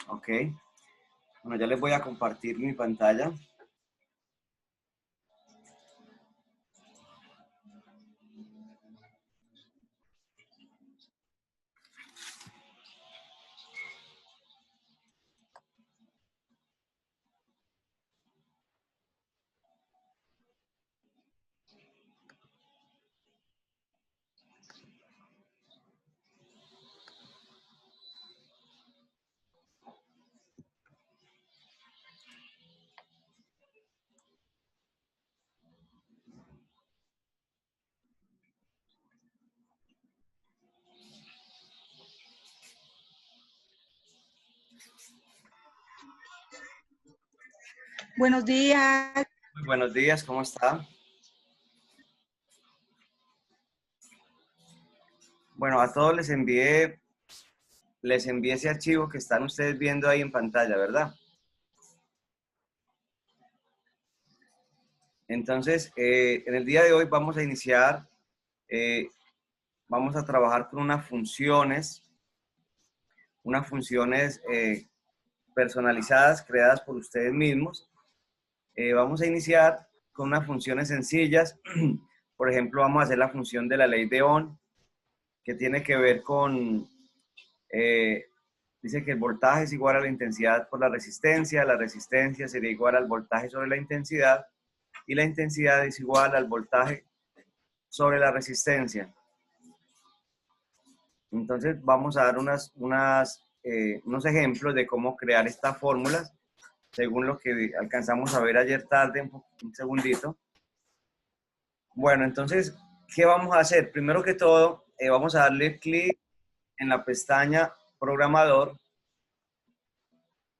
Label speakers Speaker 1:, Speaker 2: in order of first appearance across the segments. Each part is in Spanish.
Speaker 1: Ok. Bueno, ya les voy a compartir mi pantalla.
Speaker 2: Buenos días.
Speaker 1: Muy buenos días, ¿cómo está? Bueno, a todos les envié ese archivo que están ustedes viendo ahí en pantalla, ¿verdad? Entonces, en el día de hoy vamos a iniciar, eh, vamos a trabajar con unas funciones personalizadas creadas por ustedes mismos. Vamos a iniciar con unas funciones sencillas. Por ejemplo, vamos a hacer la función de la ley de Ohm, que tiene que ver con, dice que el voltaje es igual a la intensidad por la resistencia sería igual al voltaje sobre la intensidad, y la intensidad es igual al voltaje sobre la resistencia. Entonces vamos a dar unos ejemplos de cómo crear estas fórmulas, según lo que alcanzamos a ver ayer tarde, un segundito. Bueno, entonces, ¿qué vamos a hacer? Primero que todo, vamos a darle clic en la pestaña Programador.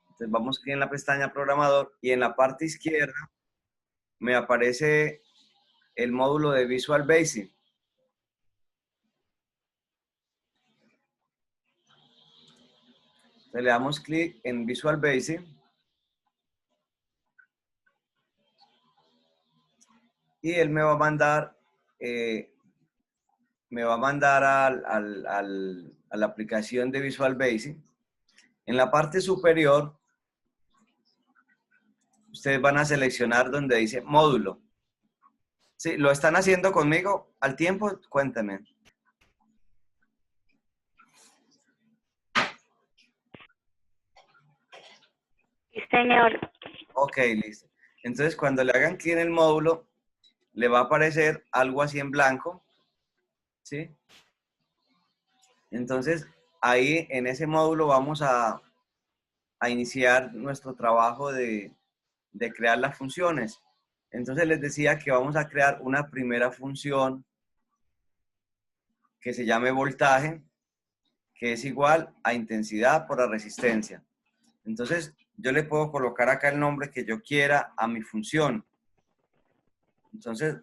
Speaker 1: Entonces vamos clic en la pestaña Programador y en la parte izquierda me aparece el módulo de Visual Basic. Entonces le damos clic en Visual Basic. Y él me va a mandar, a la aplicación de Visual Basic. En la parte superior, ustedes van a seleccionar donde dice módulo. ¿Sí? ¿Lo están haciendo conmigo al tiempo? Cuéntame.
Speaker 3: Sí, señor.
Speaker 1: Ok, listo. Entonces, cuando le hagan clic en el módulo, le va a aparecer algo así en blanco. ¿Sí? Entonces, ahí en ese módulo vamos a iniciar nuestro trabajo de crear las funciones. Entonces les decía que vamos a crear una primera función que se llame voltaje, que es igual a intensidad por la resistencia. Entonces yo le puedo colocar acá el nombre que yo quiera a mi función. Entonces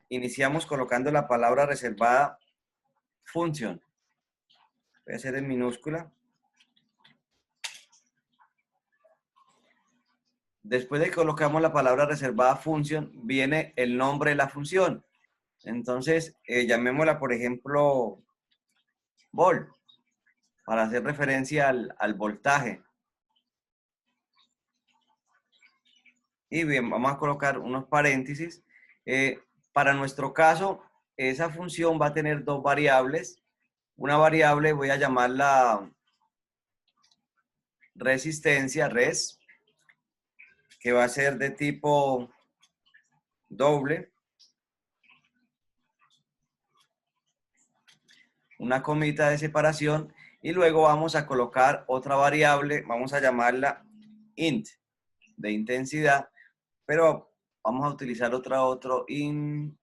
Speaker 1: iniciamos colocando la palabra reservada function. Voy a hacer en minúscula. Después de que colocamos la palabra reservada function, viene el nombre de la función. Entonces, llamémosla, por ejemplo, volt, para hacer referencia al voltaje. Y bien, vamos a colocar unos paréntesis. Para nuestro caso, esa función va a tener dos variables. Una variable voy a llamarla resistencia, res, que va a ser de tipo doble. Una comita de separación. Y luego vamos a colocar otra variable, vamos a llamarla int, de intensidad, pero vamos a utilizar otro int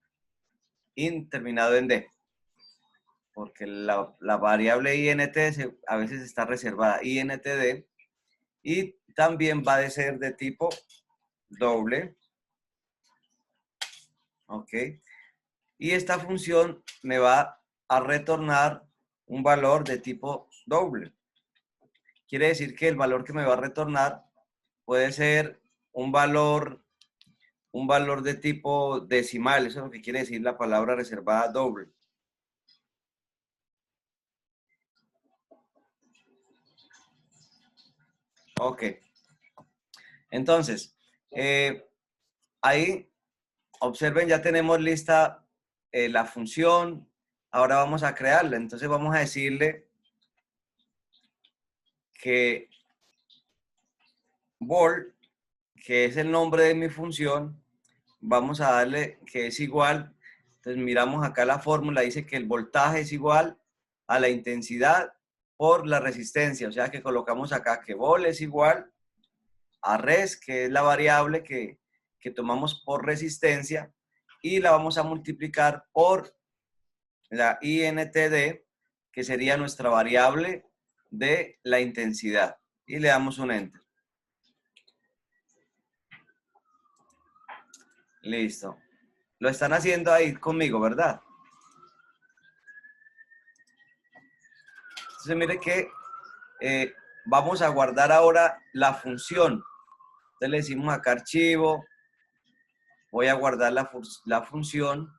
Speaker 1: terminado en d, porque la variable int a veces está reservada intd, y también va a ser de tipo doble. Ok. Y esta función me va a retornar un valor de tipo doble. Quiere decir que el valor que me va a retornar puede ser un valor de tipo decimal. Eso es lo que quiere decir la palabra reservada doble. Ok. Entonces, ahí, observen, ya tenemos lista la función. Ahora vamos a crearla. Entonces vamos a decirle que vol, que es el nombre de mi función, vamos a darle que es igual. Entonces miramos acá la fórmula, dice que el voltaje es igual a la intensidad por la resistencia. O sea que colocamos acá que vol es igual a res, que es la variable que tomamos por resistencia, y la vamos a multiplicar por la INTD, que sería nuestra variable de la intensidad. Y le damos un enter. Listo. Lo están haciendo ahí conmigo, ¿verdad? Entonces mire que vamos a guardar ahora la función. Entonces le decimos acá archivo. Voy a guardar la función.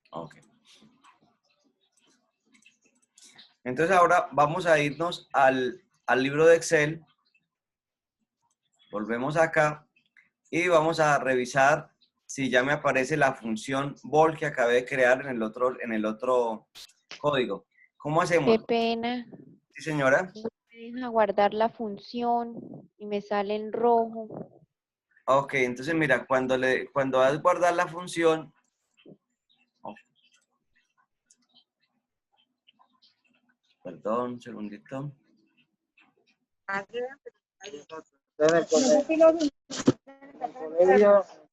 Speaker 1: Ok. Entonces ahora vamos a irnos al libro de Excel. Volvemos acá y vamos a revisar si ya me aparece la función vol que acabé de crear en el otro código. ¿Cómo hacemos?
Speaker 4: Qué pena.
Speaker 1: Sí, señora.
Speaker 4: No me deja guardar la función y me sale en rojo.
Speaker 1: Ok, entonces mira, cuando vas a guardar la función, perdón, un segundito.
Speaker 5: En el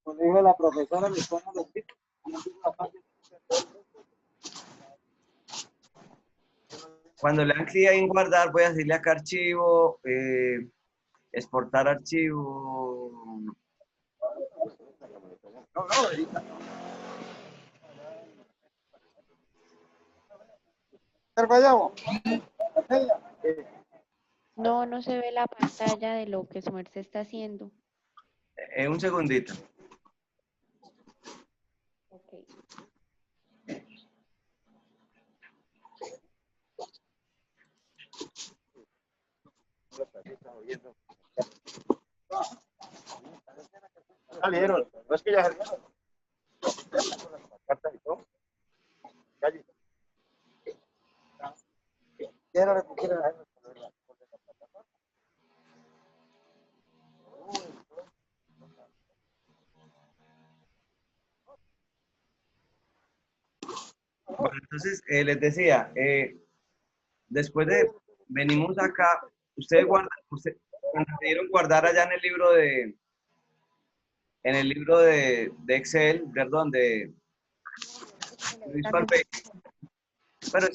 Speaker 5: colegio la profesora le pone los tipos.
Speaker 1: Cuando le dan clic ahí en guardar, voy a decirle acá archivo, exportar archivo.
Speaker 4: No, no se ve la pantalla de lo que su merced está haciendo.
Speaker 1: Un segundito.
Speaker 4: Okay.
Speaker 5: Salieron, no es que ya salieron. Quiero repetir la
Speaker 1: Bueno, entonces les decía, después de venimos acá, ustedes guardan, cuando pidieron guardar allá en el libro de Excel, perdón, de Visual Basic. Pero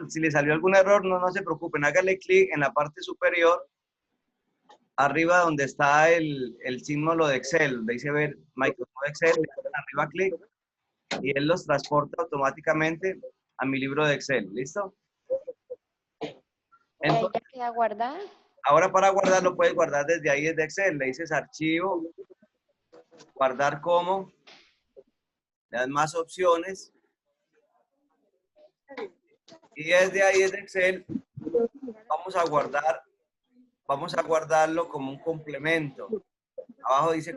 Speaker 1: si le salió algún error, no se preocupen, háganle clic en la parte superior, arriba donde está el símbolo de Excel, donde dice ver Microsoft Excel, le dan arriba clic y él los transporta automáticamente a mi libro de Excel, ¿listo?
Speaker 4: ¿Ahí
Speaker 1: Entonces,
Speaker 4: ya queda guardada?
Speaker 1: ahora para guardarlo puedes guardar desde ahí, desde Excel, le dices archivo, guardar como, le das más opciones y desde ahí, desde Excel, vamos a guardarlo como un complemento. Abajo dice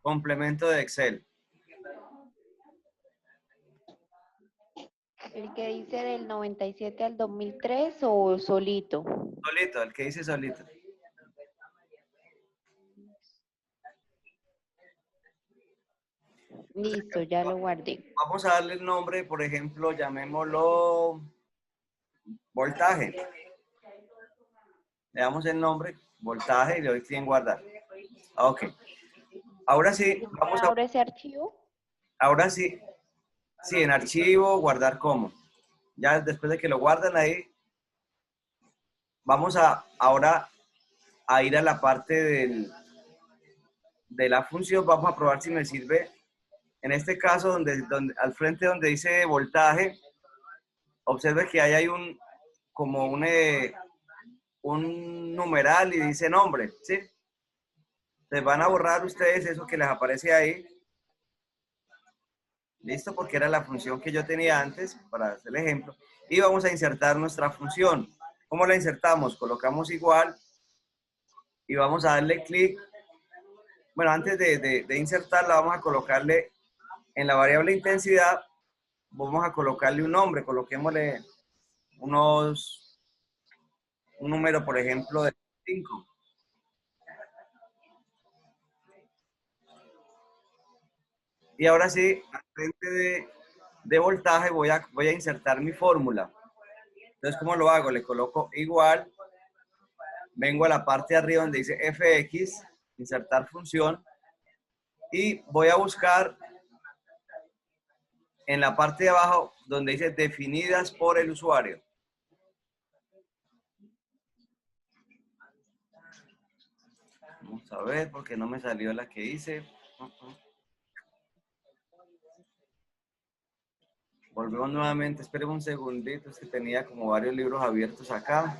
Speaker 1: complemento de Excel.
Speaker 4: ¿El que dice del 97 al 2003 o solito?
Speaker 1: Solito, el que dice solito.
Speaker 4: Listo, ya lo guardé.
Speaker 1: Vamos a darle el nombre, por ejemplo, llamémoslo voltaje. Le damos el nombre, voltaje, y le doy clic en guardar. Ok. Ahora sí, vamos a...
Speaker 4: ¿Ahora ese archivo?
Speaker 1: Ahora sí, sí, en archivo, guardar como. Ya después de que lo guardan ahí, vamos ahora a ir a la parte de la función. Vamos a probar si me sirve. En este caso, donde al frente donde dice voltaje, observe que ahí hay como un numeral y dice nombre, ¿sí? Entonces van a borrar ustedes eso que les aparece ahí. ¿Listo? Porque era la función que yo tenía antes, para hacer el ejemplo. Y vamos a insertar nuestra función. ¿Cómo la insertamos? Colocamos igual y vamos a darle clic. Bueno, antes de insertarla, vamos a colocarle en la variable intensidad, vamos a colocarle un nombre. Coloquémosle un número, por ejemplo, de 5. Y ahora sí, al frente de voltaje voy a insertar mi fórmula. Entonces, ¿cómo lo hago? Le coloco igual, vengo a la parte de arriba donde dice fx, insertar función, y voy a buscar en la parte de abajo donde dice definidas por el usuario. Vamos a ver porque no me salió la que hice. Volvemos nuevamente, esperen un segundito, es que tenía como varios libros abiertos acá.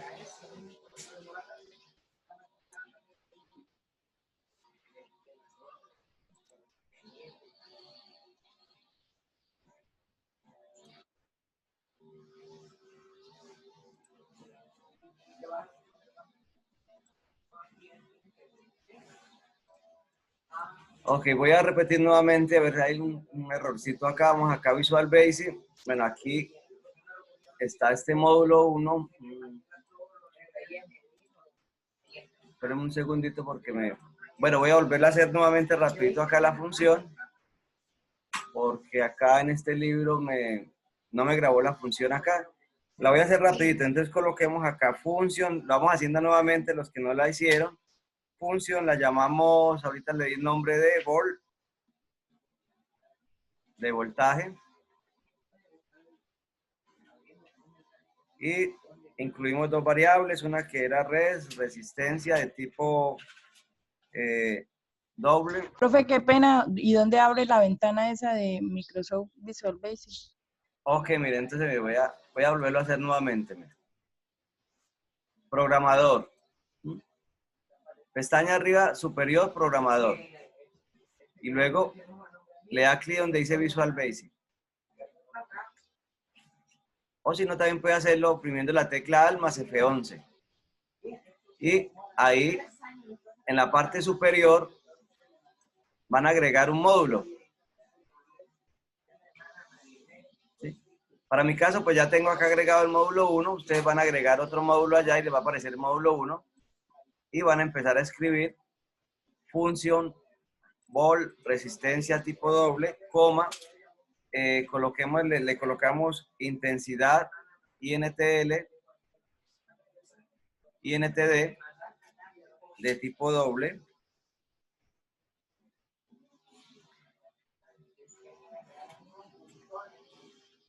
Speaker 1: Ok, voy a repetir nuevamente, a ver si hay un errorcito acá. Vamos acá a Visual Basic. Bueno, aquí está este módulo 1. Espérenme un segundito porque Bueno, voy a volverla a hacer nuevamente rapidito acá la función. Porque acá en este libro no me grabó la función acá. La voy a hacer rapidito. Entonces coloquemos acá función. Lo vamos haciendo nuevamente los que no la hicieron. Función la llamamos, ahorita le di el nombre de voltaje. Y incluimos dos variables, una que era resistencia de tipo doble.
Speaker 2: Profe, qué pena. ¿Y dónde abre la ventana esa de Microsoft Visual Basic?
Speaker 1: Ok, mire, entonces voy a volverlo a hacer nuevamente. Mire. Programador. Pestaña arriba superior, programador. Y luego le da clic donde dice Visual Basic. O si no, también puede hacerlo oprimiendo la tecla Alt más F11. Y ahí, en la parte superior, van a agregar un módulo. ¿Sí? Para mi caso, pues ya tengo acá agregado el módulo 1. Ustedes van a agregar otro módulo allá y les va a aparecer el módulo 1. Y van a empezar a escribir función vol resistencia tipo doble, coma, le colocamos intensidad INTL, INTD de tipo doble.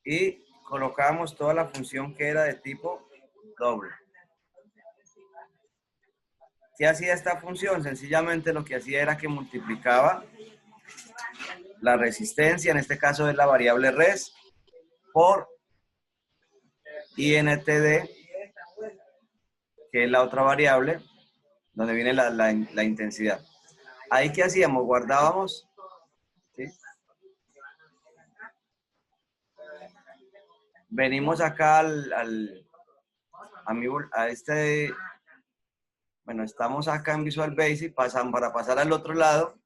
Speaker 1: Y colocamos toda la función que era de tipo doble. ¿Qué hacía esta función? Sencillamente lo que hacía era que multiplicaba la resistencia, en este caso es la variable res, por INTD, que es la otra variable, donde viene la intensidad. Ahí, ¿qué hacíamos? Guardábamos, ¿sí? Venimos acá bueno, estamos acá en Visual Basic, para pasar al otro lado,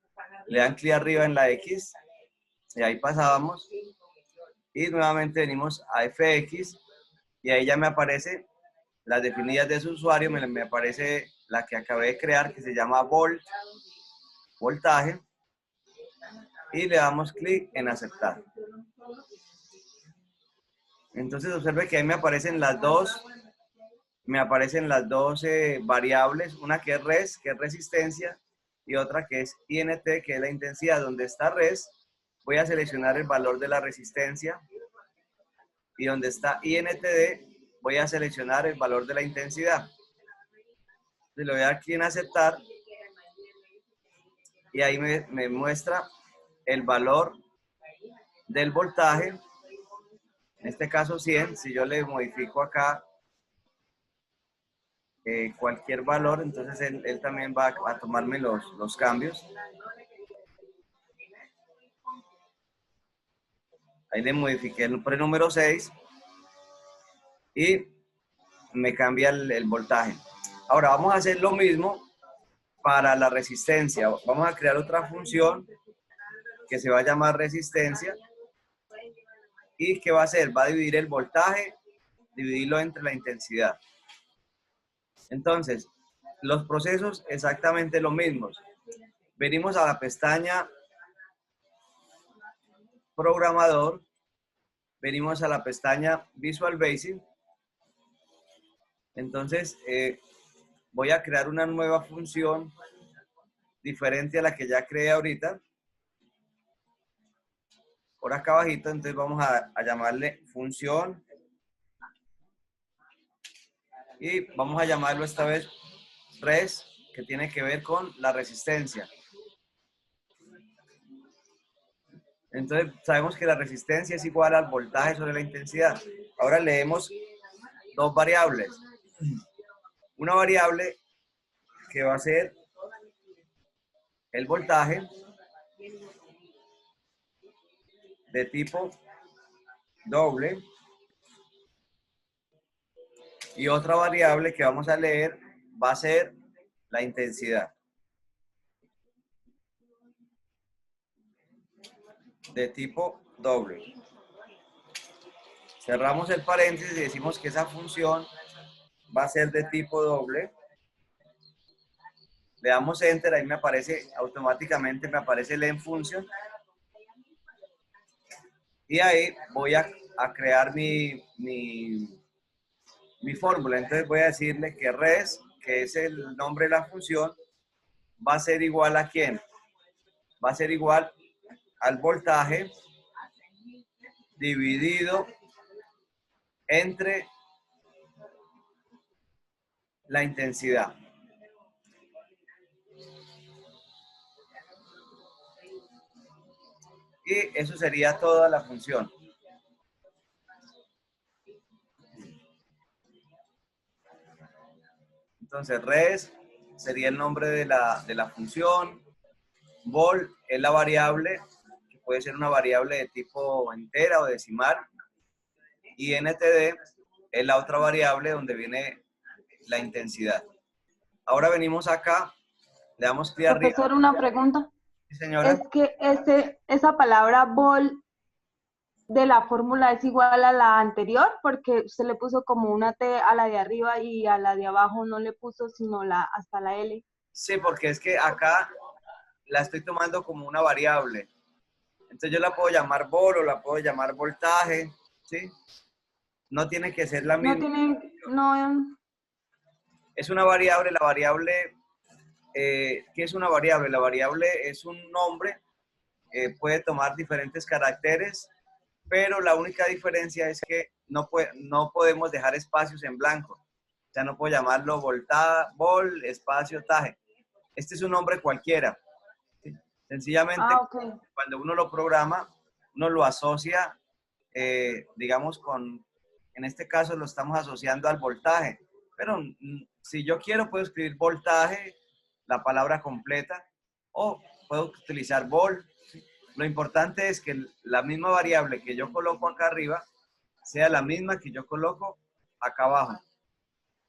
Speaker 1: le dan clic arriba en la X, y ahí pasábamos, y nuevamente venimos a FX, y ahí ya me aparece las definidas de su usuario, me aparece la que acabé de crear, que se llama voltaje, y le damos clic en aceptar. Entonces observe que ahí me aparecen las dos variables, una que es res, que es resistencia, y otra que es INT, que es la intensidad. Donde está res, voy a seleccionar el valor de la resistencia, y donde está INTD, voy a seleccionar el valor de la intensidad. Le voy a dar clic en aceptar, y ahí me muestra el valor del voltaje, en este caso 100. Si yo le modifico acá cualquier valor, entonces él también va a tomarme los cambios. Ahí le modifiqué el prenúmero 6 y me cambia el voltaje. Ahora vamos a hacer lo mismo para la resistencia. Vamos a crear otra función que se va a llamar resistencia. ¿Y qué va a hacer? Va a dividir el voltaje, dividirlo entre la intensidad. Entonces, los procesos exactamente los mismos. Venimos a la pestaña Programador, venimos a la pestaña Visual Basic. Entonces, voy a crear una nueva función diferente a la que ya creé ahorita. Por acá abajito, entonces vamos a llamarle función. Y vamos a llamarlo esta vez res, que tiene que ver con la resistencia. Entonces, sabemos que la resistencia es igual al voltaje sobre la intensidad. Ahora leemos dos variables. Una variable que va a ser el voltaje de tipo doble y otra variable que vamos a leer va a ser la intensidad de tipo doble. Cerramos el paréntesis y decimos que esa función va a ser de tipo doble. Le damos enter, ahí me aparece automáticamente, me aparece el end function. Y ahí voy a crear mi fórmula. Entonces voy a decirle que res, que es el nombre de la función, va a ser igual a ¿quién? Va a ser igual al voltaje dividido entre la intensidad. Y eso sería toda la función. Entonces, res sería el nombre de la función. Vol es la variable, que puede ser una variable de tipo entera o decimal. Y ntd es la otra variable donde viene la intensidad. Ahora venimos acá, le damos clic arriba.
Speaker 6: Profesor, una pregunta.
Speaker 1: Sí, señora.
Speaker 6: Es que esa palabra vol de la fórmula es igual a la anterior, porque usted le puso como una T a la de arriba y a la de abajo no le puso sino hasta la L.
Speaker 1: Sí, porque es que acá la estoy tomando como una variable. Entonces yo la puedo llamar vol o la puedo llamar voltaje, ¿sí? No tiene que ser la misma. Es una variable, la variable, ¿qué es una variable? La variable es un nombre, puede tomar diferentes caracteres, pero la única diferencia es que no podemos dejar espacios en blanco. O sea, no puedo llamarlo vol, espacio, taje. Este es un nombre cualquiera. ¿Sí? Sencillamente,
Speaker 6: Okay.
Speaker 1: Cuando uno lo programa, uno lo asocia, digamos, en este caso lo estamos asociando al voltaje. Pero si yo quiero, puedo escribir voltaje, la palabra completa, o puedo utilizar vol. ¿Sí? Lo importante es que la misma variable que yo coloco acá arriba sea la misma que yo coloco acá abajo.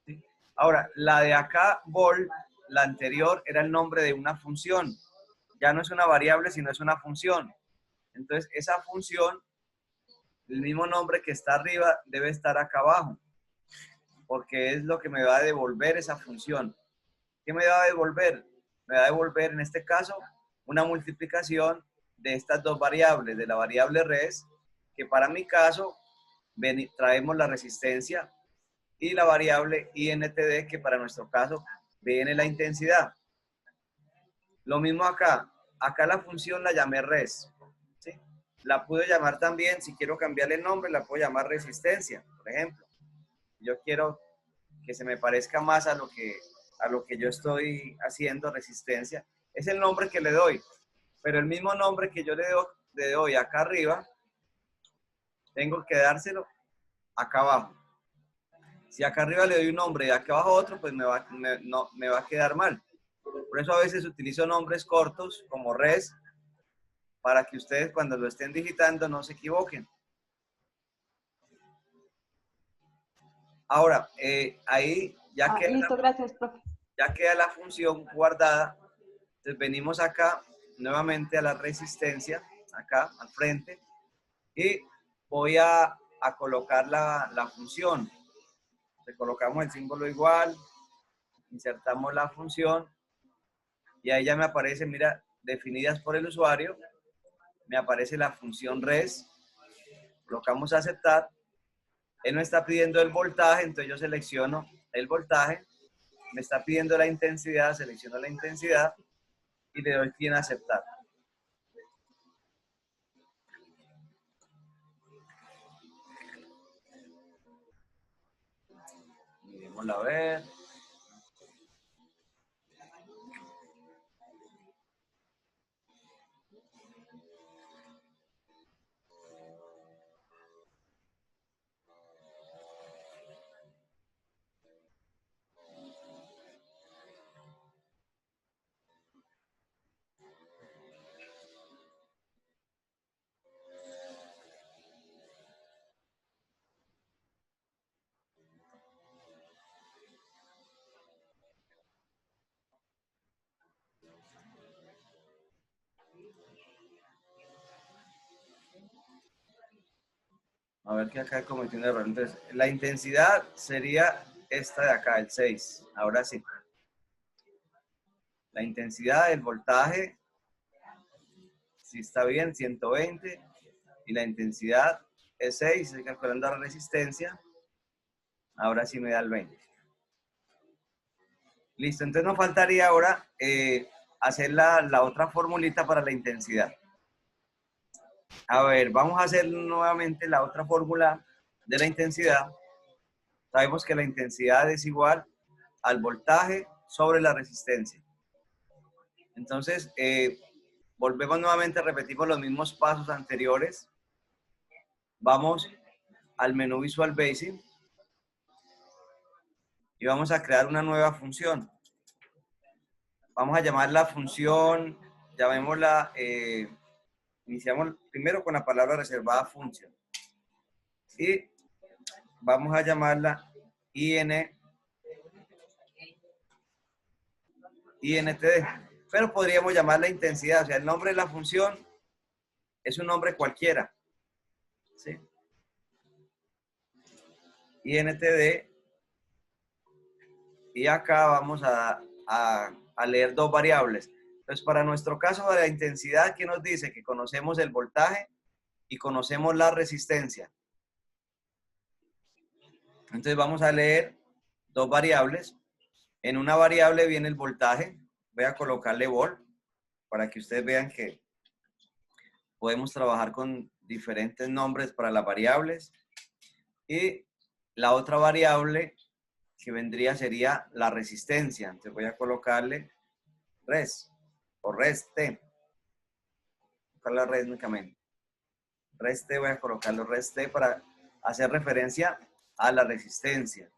Speaker 1: ¿Sí? Ahora, la de acá, vol, la anterior, era el nombre de una función. Ya no es una variable, sino es una función. Entonces, esa función, el mismo nombre que está arriba, debe estar acá abajo, porque es lo que me va a devolver esa función. ¿Qué me va a devolver? Me va a devolver, en este caso, una multiplicación de estas dos variables, de la variable res, que para mi caso, traemos la resistencia, y la variable intd, que para nuestro caso, viene la intensidad. Lo mismo acá. Acá la función la llamé res. ¿Sí? La puedo llamar también, si quiero cambiarle el nombre, la puedo llamar resistencia, por ejemplo. Yo quiero que se me parezca más a lo que yo estoy haciendo, resistencia. Es el nombre que le doy. Pero el mismo nombre que yo le doy acá arriba, tengo que dárselo acá abajo. Si acá arriba le doy un nombre y acá abajo otro, pues me va a quedar mal. Por eso a veces utilizo nombres cortos como res, para que ustedes cuando lo estén digitando no se equivoquen. Ahora, ahí ya queda,
Speaker 6: Listo, gracias, profe.
Speaker 1: ya queda la función guardada. Entonces venimos acá nuevamente a la resistencia, acá al frente, y voy a colocar la función. Le colocamos el símbolo igual, insertamos la función, y ahí ya me aparece, mira, definidas por el usuario, me aparece la función res, colocamos aceptar, él me está pidiendo el voltaje, entonces yo selecciono el voltaje, me está pidiendo la intensidad, selecciono la intensidad y le doy clic en aceptar. Miremosla a ver. A ver que acá cometí un error. Entonces, la intensidad sería esta de acá, el 6. Ahora sí. La intensidad del voltaje, si está bien, 120. Y la intensidad es 6. Estoy calculando la resistencia. Ahora sí me da el 20. Listo. Entonces nos faltaría ahora hacer la otra formulita para la intensidad. A ver, vamos a hacer nuevamente la otra fórmula de la intensidad. Sabemos que la intensidad es igual al voltaje sobre la resistencia. Entonces, volvemos nuevamente, repetimos los mismos pasos anteriores. Vamos al menú Visual Basic y vamos a crear una nueva función. Vamos a llamar la función, llamémosla, iniciamos primero con la palabra reservada function. Y vamos a llamarla INTD. Pero podríamos llamarla intensidad, o sea, el nombre de la función es un nombre cualquiera. ¿Sí? INTD. Y acá vamos a leer dos variables. Entonces, para nuestro caso de la intensidad, ¿qué nos dice? Que conocemos el voltaje y conocemos la resistencia. Entonces, vamos a leer dos variables. En una variable viene el voltaje. Voy a colocarle volt para que ustedes vean que podemos trabajar con diferentes nombres para las variables. Y la otra variable que vendría sería la resistencia. Entonces voy a colocarle res o rest-t. Colocar la res únicamente. Rest-t, voy a colocarlo rest-t para hacer referencia a la resistencia.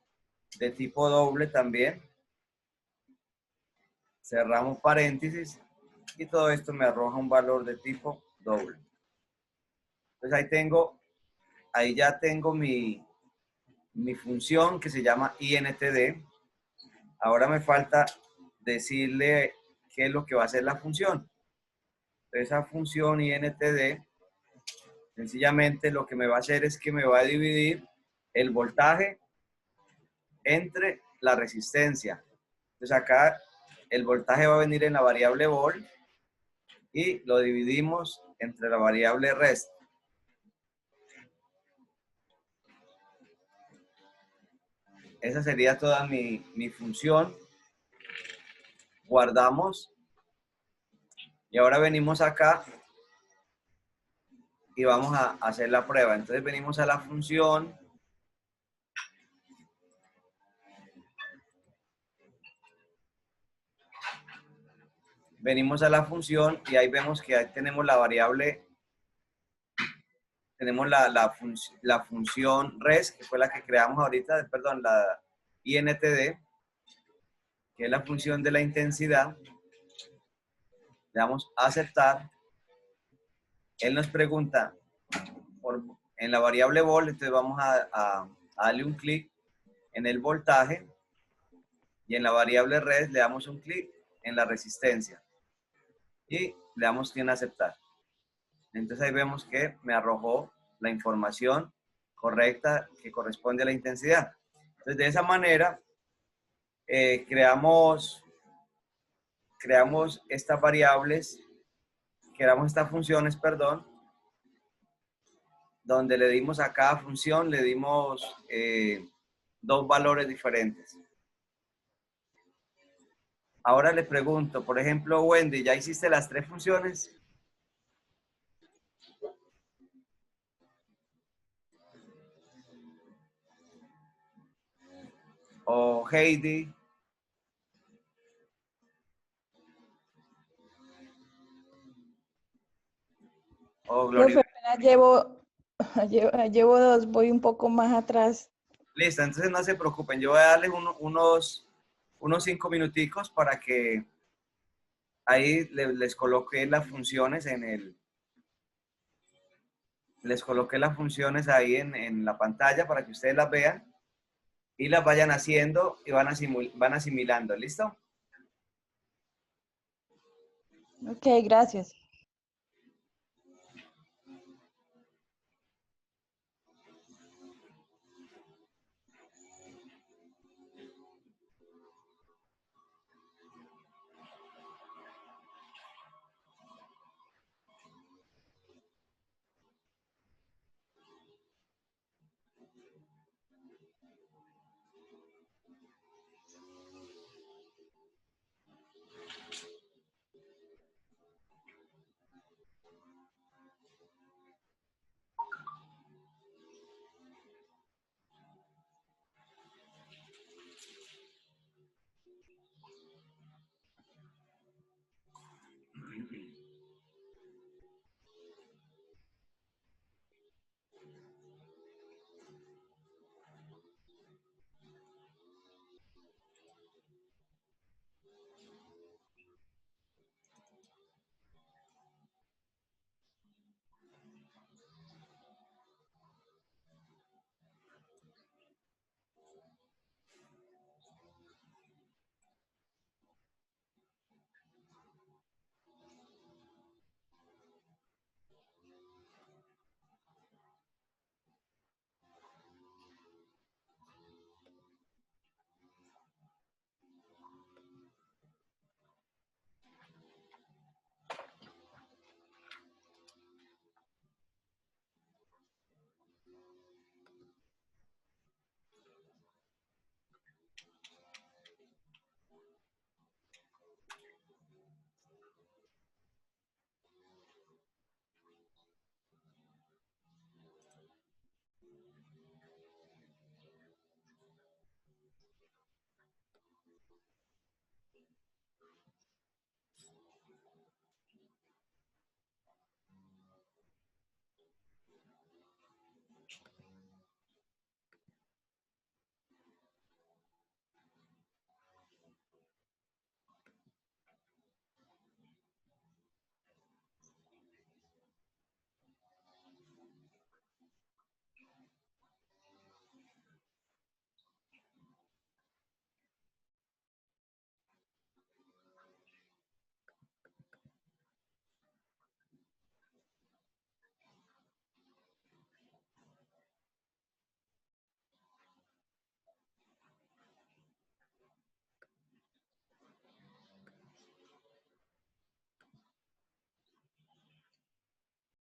Speaker 1: De tipo doble también. Cerramos paréntesis y todo esto me arroja un valor de tipo doble. Entonces ahí ya tengo mi función que se llama INTD. Ahora me falta decirle qué es lo que va a hacer la función. Esa función INTD, sencillamente lo que me va a hacer es que me va a dividir el voltaje entre la resistencia. Entonces acá el voltaje va a venir en la variable volt y lo dividimos entre la variable rest. Esa sería toda mi función. Guardamos. Y ahora venimos acá y vamos a hacer la prueba. Entonces venimos a la función. Venimos a la función y ahí vemos que ahí tenemos la variable tenemos la función res, que fue la que creamos ahorita, perdón, la INTD, que es la función de la intensidad. Le damos a aceptar. Él nos pregunta en la variable vol, entonces vamos a darle un clic en el voltaje, y en la variable res le damos un clic en la resistencia y le damos clic en aceptar. Entonces ahí vemos que me arrojó la información correcta que corresponde a la intensidad. Entonces de esa manera creamos estas variables, creamos estas funciones, perdón, donde le dimos a cada función, le dimos dos valores diferentes. Ahora le pregunto, por ejemplo, Wendy, ¿ya hiciste las 3 funciones? O Heidi. O Gloria.
Speaker 2: Profe, apenas llevo 2, voy un poco más atrás.
Speaker 1: Listo, entonces no se preocupen, yo voy a darles unos 5 minuticos para que ahí les coloque las funciones les coloqué las funciones ahí en la pantalla para que ustedes las vean y las vayan haciendo y van asimilando, ¿listo?
Speaker 2: Ok, gracias.